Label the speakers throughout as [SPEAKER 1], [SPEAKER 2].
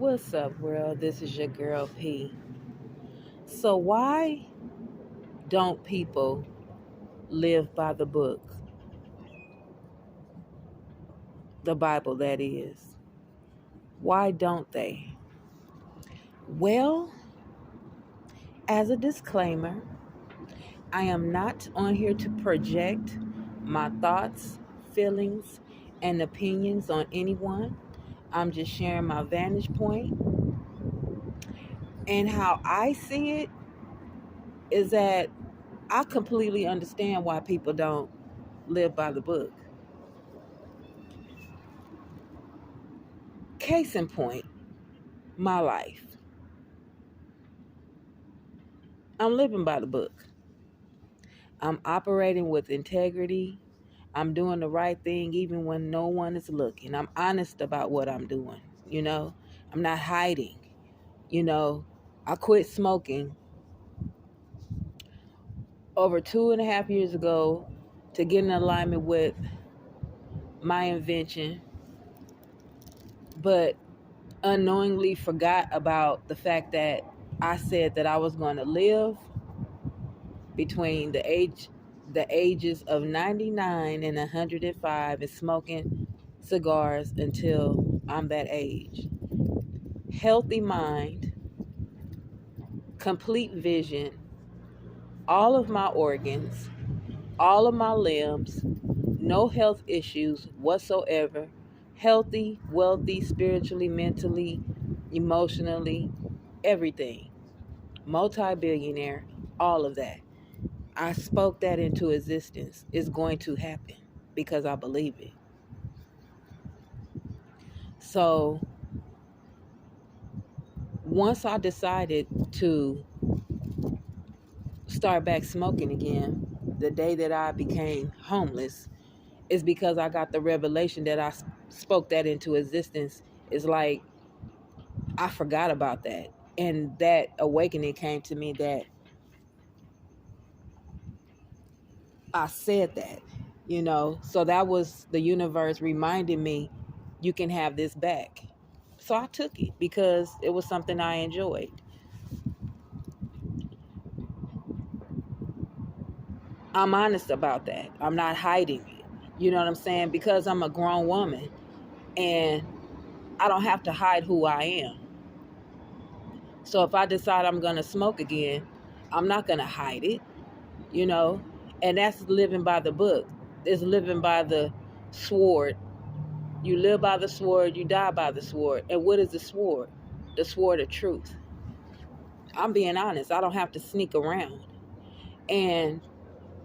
[SPEAKER 1] What's up, world? This is your girl P. So, why don't people live by the book? The Bible, that is. Why don't they? Well, as a disclaimer, I am not on here to project my thoughts, feelings, and opinions on anyone. I'm just sharing my vantage point. And how I see it is that I completely understand why people don't live by the book. Case in point, my life. I'm living by the book. I'm operating with integrity. I'm doing the right thing even when no one is looking. I'm honest about what I'm doing. I'm not hiding. You know, I quit smoking over 2.5 years ago to get in alignment with my invention, but unknowingly forgot about the fact that I said that I was going to live between the ages of 99 and 105 and smoking cigars until I'm that age. Healthy mind, complete vision, all of my organs, all of my limbs, no health issues whatsoever. Healthy, wealthy, spiritually, mentally, emotionally, everything. Multi-billionaire, all of that. I spoke that into existence. It's going to happen because I believe it. So once I decided to start back smoking again, the day that I became homeless, is because I got the revelation that I spoke that into existence. It's like I forgot about that. And that awakening came to me that I said that. So that was the universe reminding me, you can have this back. So I took it because it was something I enjoyed. I'm honest about that. I'm not hiding it. You know what I'm saying? Because I'm a grown woman and I don't have to hide who I am. So if I decide I'm going to smoke again, I'm not going to hide it, you know? And that's living by the book. It's living by the sword. You live by the sword, you die by the sword. And what is the sword? The sword of truth. I'm being honest. I don't have to sneak around. And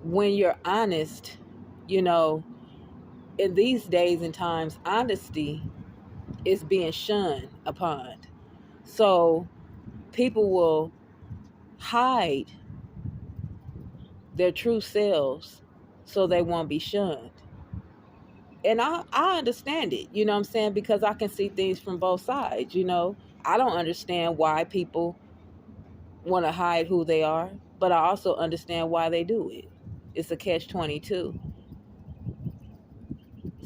[SPEAKER 1] when you're honest, in these days and times, honesty is being shunned upon. So people will hide their true selves so they won't be shunned. And I understand it, you know what I'm saying? Because I can see things from both sides. I don't understand why people want to hide who they are, but I also understand why they do it. It's a catch-22.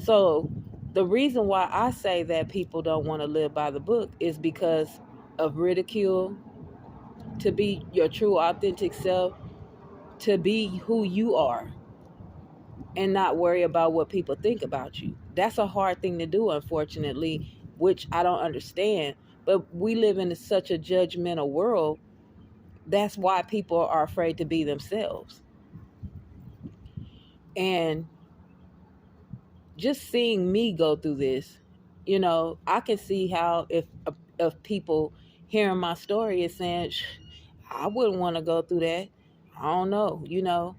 [SPEAKER 1] So the reason why I say that people don't want to live by the book is because of ridicule, to be your true authentic self, to be who you are and not worry about what people think about you. That's a hard thing to do, unfortunately, which I don't understand. But we live in such a judgmental world. That's why people are afraid to be themselves. And just seeing me go through this, I can see how if people hearing my story is saying, I wouldn't want to go through that. I don't know,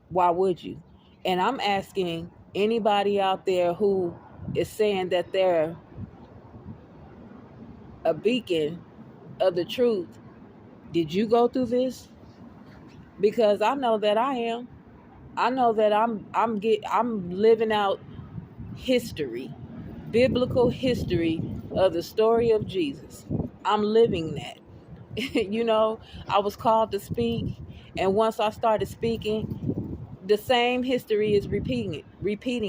[SPEAKER 1] why would you? And I'm asking anybody out there who is saying that they're a beacon of the truth, did you go through this? Because I know that I am. I know that I'm living out history, biblical history of the story of Jesus. I'm living that. I was called to speak, and once I started speaking, the same history is repeating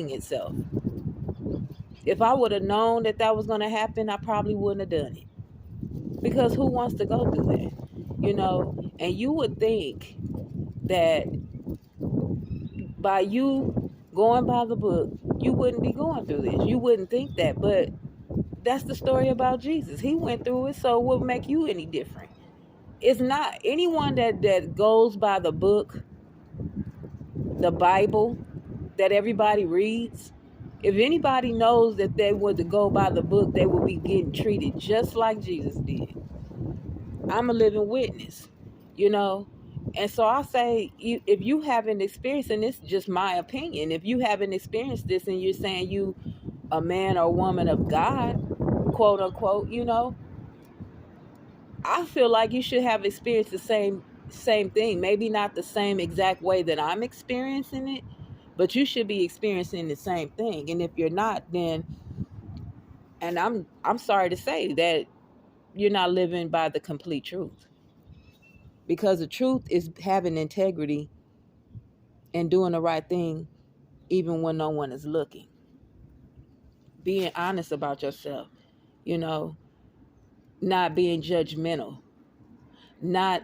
[SPEAKER 1] itself. If I would have known that was going to happen, I probably wouldn't have done it. Because who wants to go through that? And you would think that by you going by the book, you wouldn't be going through this. You wouldn't think that, but that's the story about Jesus. He went through it, so what would make you any different? It's not anyone that goes by the book, the Bible, that everybody reads. If anybody knows that they were to go by the book, they would be getting treated just like Jesus did. I'm a living witness, you know. And so I say, if you haven't experienced, and it's just my opinion, if you haven't experienced this and you're saying you a man or woman of God, quote unquote, I feel like you should have experienced the same thing. Maybe not the same exact way that I'm experiencing it, but you should be experiencing the same thing. And if you're not, then, and I'm sorry to say that you're not living by the complete truth. Because the truth is having integrity and doing the right thing even when no one is looking. Being honest about yourself, not being judgmental, not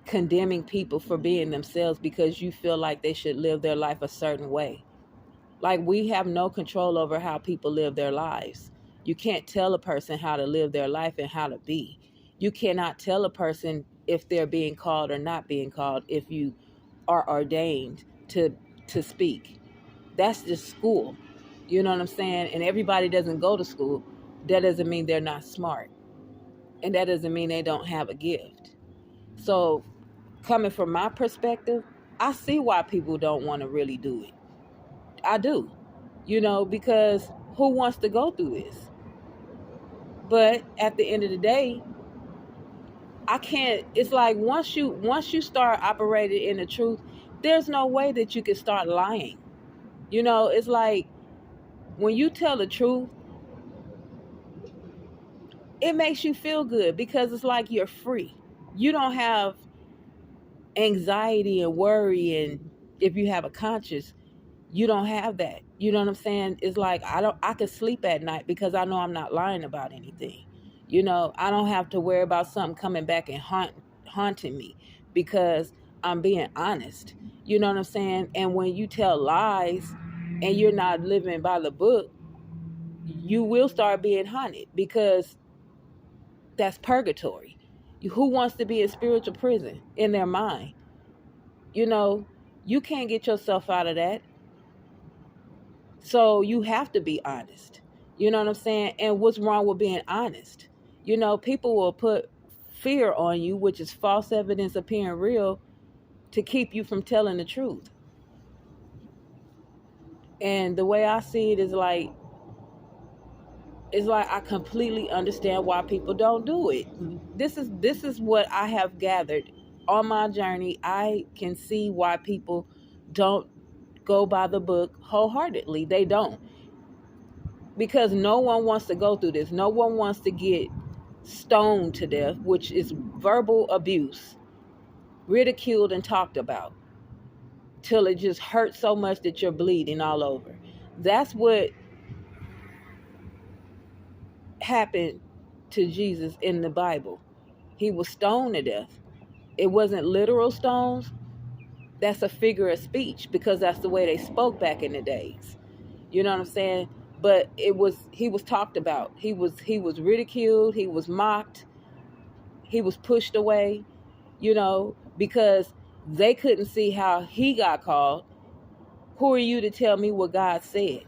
[SPEAKER 1] condemning people for being themselves because you feel like they should live their life a certain way. Like, we have no control over how people live their lives. You can't tell a person how to live their life and how to be. You cannot tell a person if they're being called or not being called if you are ordained to speak. That's just school. You know what I'm saying? And everybody doesn't go to school. That doesn't mean they're not smart. And that doesn't mean they don't have a gift. So, coming from my perspective, I see why people don't want to really do it. I do. Because who wants to go through this? But at the end of the day, I can't. It's like once you start operating in the truth, there's no way that you can start lying. It's like when you tell the truth, it makes you feel good because it's like you're free. You don't have anxiety and worry, and if you have a conscience, you don't have that. You know what I'm saying? It's like I can sleep at night because I know I'm not lying about anything. I don't have to worry about something coming back and haunting me because I'm being honest. You know what I'm saying? And when you tell lies and you're not living by the book, you will start being haunted because that's purgatory. Who wants to be in spiritual prison in their mind? You can't get yourself out of that. So you have to be honest. You know what I'm saying? And what's wrong with being honest? People will put fear on you, which is false evidence appearing real, to keep you from telling the truth. And the way I see it is like I completely understand why people don't do it. This is what I have gathered on my journey. I can see why people don't go by the book wholeheartedly. They don't. Because no one wants to go through this. No one wants to get stoned to death, which is verbal abuse, ridiculed and talked about, till it just hurts so much that you're bleeding all over. That's what happened to Jesus in the Bible. He was stoned to death. It wasn't literal stones. That's a figure of speech because that's the way they spoke back in the days. You know what I'm saying? But he was talked about. He was ridiculed. He was mocked. He was pushed away, because they couldn't see how he got called. Who are you to tell me what God said?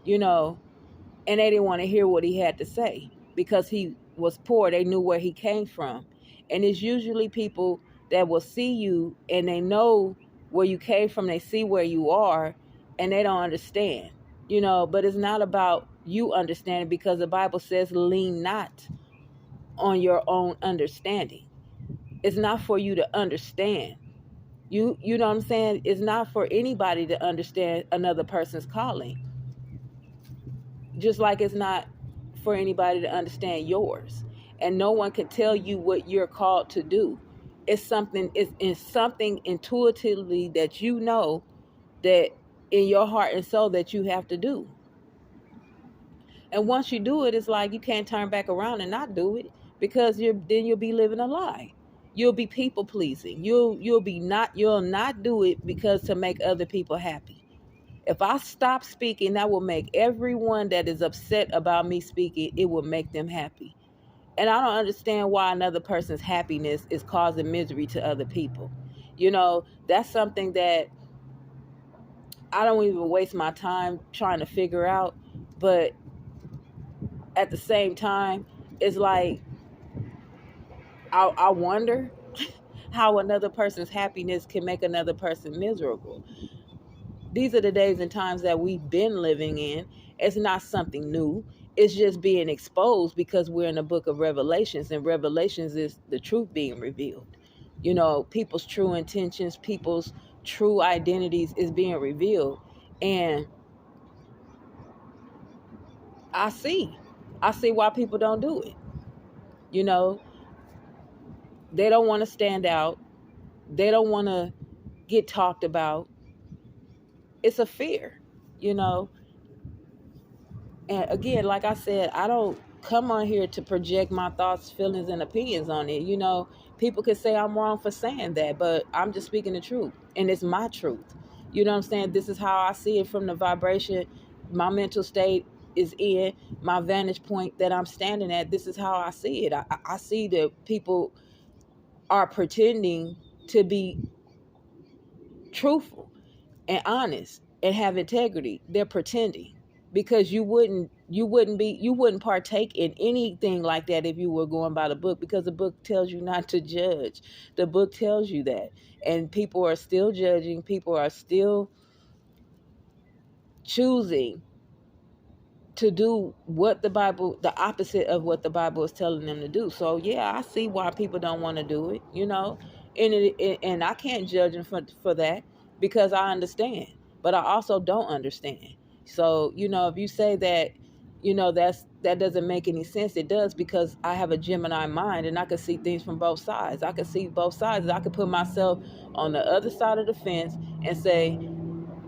[SPEAKER 1] And they didn't want to hear what he had to say because he was poor. They knew where he came from. And it's usually people that will see you and they know where you came from. They see where you are and they don't understand. But it's not about you understanding because the Bible says lean not on your own understanding. It's not for you to understand. You know what I'm saying? It's not for anybody to understand another person's calling. Just like it's not for anybody to understand yours. And no one can tell you what you're called to do. It's something intuitively that you know that in your heart and soul that you have to do. And once you do it, it's like you can't turn back around and not do it because you'll be living a lie. You'll be people pleasing. You'll not do it because to make other people happy. If I stop speaking, that will make everyone that is upset about me speaking, it will make them happy. And I don't understand why another person's happiness is causing misery to other people. That's something that I don't even waste my time trying to figure out. But at the same time, it's like I wonder how another person's happiness can make another person miserable. These are the days and times that we've been living in. It's not something new. It's just being exposed because we're in the book of Revelations, and Revelations is the truth being revealed. People's true intentions, people's true identities is being revealed. And I see why people don't do it. They don't want to stand out. They don't want to get talked about. It's a fear, you know. And again, like I said, I don't come on here to project my thoughts, feelings, and opinions on it. People could say I'm wrong for saying that, but I'm just speaking the truth. And it's my truth. You know what I'm saying? This is how I see it from the vibration my mental state is in, my vantage point that I'm standing at. This is how I see it. I see that people are pretending to be truthful and honest and have integrity. They're pretending, because you wouldn't partake in anything like that if you were going by the book, because the book tells you not to judge. The book tells you that, and people are still judging. People are still choosing to do the opposite of what the Bible is telling them to do. So yeah, I see why people don't want to do it, and I can't judge them for that, because I understand, but I also don't understand. So, if you say that, that doesn't make any sense, it does, because I have a Gemini mind and I can see things from both sides. I can see both sides. I could put myself on the other side of the fence and say,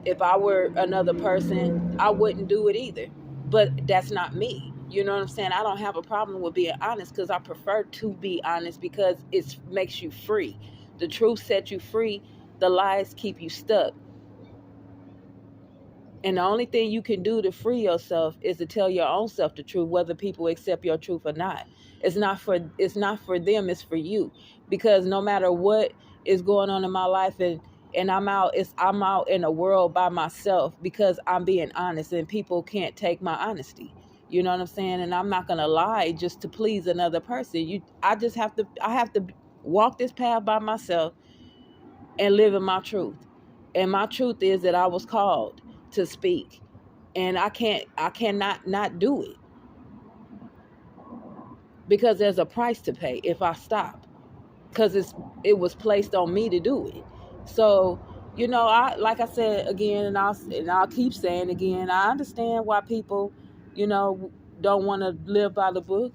[SPEAKER 1] if I were another person, I wouldn't do it either. But that's not me. You know what I'm saying? I don't have a problem with being honest, because I prefer to be honest, because it makes you free. The truth sets you free. The lies keep you stuck. And the only thing you can do to free yourself is to tell your own self the truth, whether people accept your truth or not. It's not for them, it's for you. Because no matter what is going on in my life, and I'm out in the world by myself, because I'm being honest, and people can't take my honesty. You know what I'm saying? And I'm not gonna lie just to please another person. I have to walk this path by myself and live in my truth. And my truth is that I was called to speak, and I cannot not do it, because there's a price to pay if I stop, because it was placed on me to do it. So, I, like I said again, and I'll keep saying again, I understand why people, don't want to live by the book,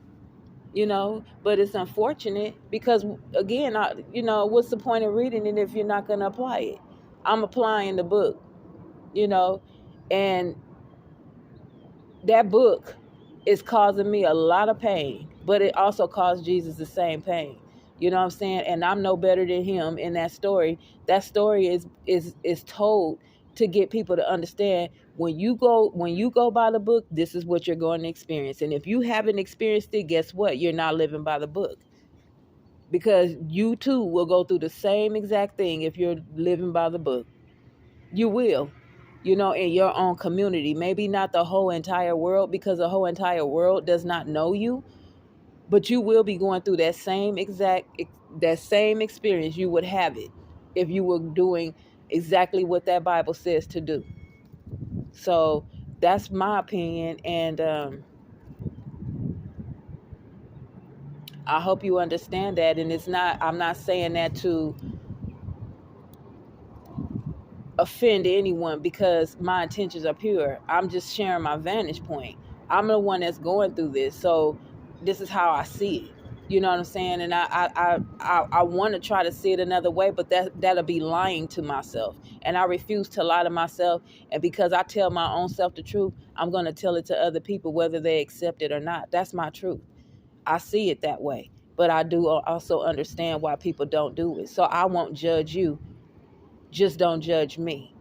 [SPEAKER 1] but it's unfortunate, because again, what's the point of reading it if you're not going to apply it? I'm applying the book, and that book is causing me a lot of pain, but it also caused Jesus the same pain. You know what I'm saying? And I'm no better than him in that story. That story is told to get people to understand, when you go by the book, this is what you're going to experience. And if you haven't experienced it, guess what? You're not living by the book. Because you too will go through the same exact thing if you're living by the book. You will. In your own community. Maybe not the whole entire world, because the whole entire world does not know you. But you will be going through that same experience. You would have it if you were doing exactly what that Bible says to do. So that's my opinion, and I hope you understand that. And I'm not saying that to offend anyone, because my intentions are pure. I'm just sharing my vantage point. I'm the one that's going through this, so this is how I see it. You know what I'm saying? And I want to try to see it another way, but that'll be lying to myself. And I refuse to lie to myself. And because I tell my own self the truth, I'm going to tell it to other people, whether they accept it or not. That's my truth. I see it that way. But I do also understand why people don't do it. So I won't judge you. Just don't judge me.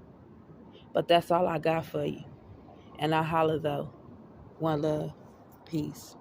[SPEAKER 1] But that's all I got for you. And I holler though. One love. Peace.